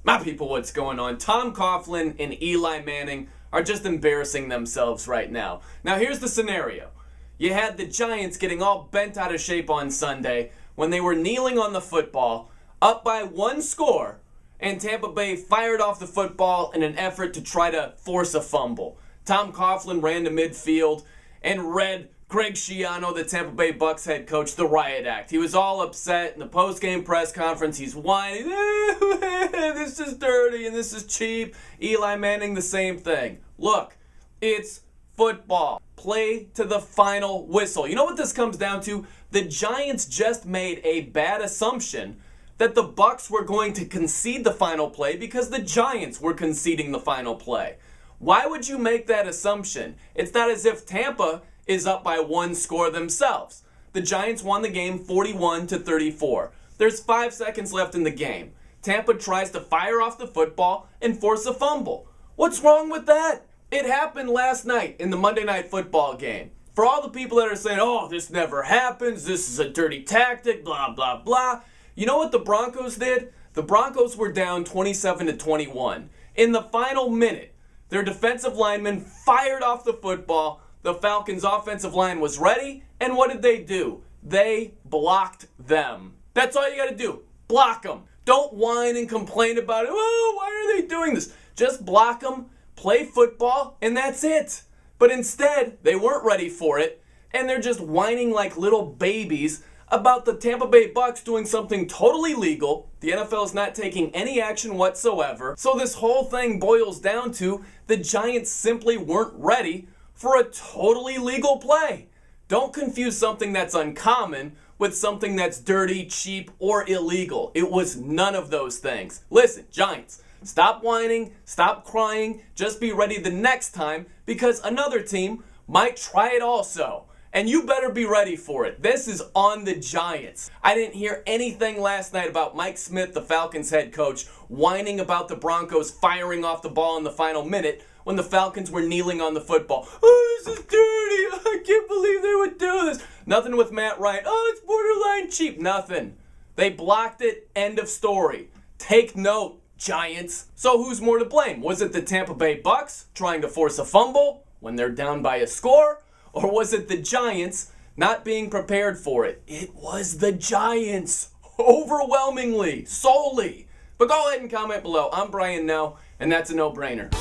My people, what's going on? Tom Coughlin and Eli Manning are just embarrassing themselves right now. Now, here's the scenario. You had the Giants getting all bent out of shape on Sunday when they were kneeling on the football, up by one score, and Tampa Bay fired off the football in an effort to try to force a fumble. Tom Coughlin ran to midfield and read Greg Schiano, the Tampa Bay Bucs head coach, the riot act. He was all upset in the post-game press conference. He's whining, this is dirty and this is cheap. Eli Manning, the same thing. Look, it's football. Play to the final whistle. You know what this comes down to? The Giants just made a bad assumption that the Bucs were going to concede the final play because the Giants were conceding the final play. Why would you make that assumption? It's not as if Tampa is up by one score themselves. The Giants won the game 41-34. There's 5 seconds left in the game. Tampa tries to fire off the football and force a fumble. What's wrong with that? It happened last night in the Monday Night Football game. For all the people that are saying, oh, this never happens, this is a dirty tactic, blah, blah, blah. You know what the Broncos did? The Broncos were down 27-21. In the final minute, their defensive lineman fired off the football. The Falcons' offensive line was ready, and what did they do? They blocked them. That's all you got to do. Block them. Don't whine and complain about it. Oh, why are they doing this? Just block them, play football, and that's it. But instead, they weren't ready for it, and they're just whining like little babies about the Tampa Bay Bucs doing something totally legal. The NFL is not taking any action whatsoever. So this whole thing boils down to the Giants simply weren't ready for a totally legal play. Don't confuse something that's uncommon with something that's dirty, cheap, or illegal. It was none of those things. Listen, Giants, stop whining, stop crying, just be ready the next time because another team might try it also. And you better be ready for it. This is on the Giants. I didn't hear anything last night about Mike Smith, the Falcons head coach, whining about the Broncos firing off the ball in the final minute when the Falcons were kneeling on the football. Oh, this is dirty. I can't believe they would do this. Nothing with Matt Ryan. Oh, it's borderline cheap. Nothing. They blocked it. End of story. Take note, Giants. So who's more to blame? Was it the Tampa Bay Bucs trying to force a fumble when they're down by a score? Or was it the Giants not being prepared for it? It was the Giants. Overwhelmingly. Solely. But go ahead and comment below. I'm Brian Now, and that's a no-brainer.